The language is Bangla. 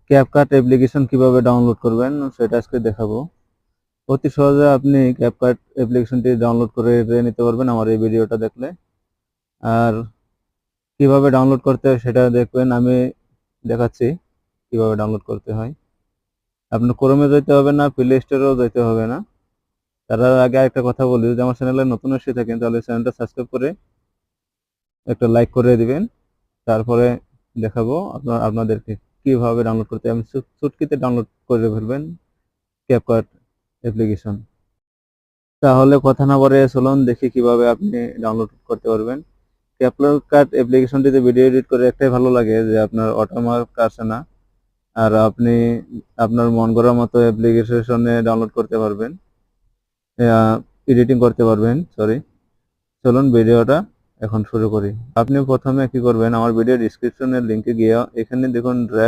ক্যাপকাট অ্যাপ্লিকেশন কিভাবে ডাউনলোড করবেন সেটা আজকে দেখাবো। অতি সহজে আপনি ক্যাপকাট অ্যাপ্লিকেশনটি ডাউনলোড করে নিতে পারবেন আমার এই ভিডিওটা দেখলে। আর কিভাবে ডাউনলোড করতে হয় সেটা দেখবেন, আমি দেখাচ্ছি কিভাবে ডাউনলোড করতে হয়। আপনার ক্রোমে যেতে হবে না, প্লে স্টোরেও যেতে হবে না। তার আগে একটা কথা বলি, যদি আমার চ্যানেলে নতুন এসে থাকেন তাহলে চ্যানেলটা সাবস্ক্রাইব করে একটা লাইক করে দিবেন। তারপরে দেখাবো আপনাদেরকে কিভাবে ডাউনলোড করতে হয়। আমি চুটকিতে ডাউনলোড করে ফেলবেন ক্যাপকাট অ্যাপ্লিকেশন। তাহলে কথা না বলে চলুন দেখি কিভাবে আপনি ডাউনলোড করতে পারবেন। ক্যাপকাট অ্যাপ্লিকেশনটিতে ভিডিও এডিট করে একটাই ভালো লাগে যে আপনার ওয়াটারমার্ক আসে না, আর আপনি আপনার মন গড়া মতো অ্যাপ্লিকেশনে ডাউনলোড করতে পারবেন, এডিটিং করতে পারবেন। চলুন ভিডিওটা এখন শুরু করি। আপনি প্রথমে কি করবেন, আমার ভিডিও ডিসক্রিপশনের লিংকে গিয়ে এখানে দেখুন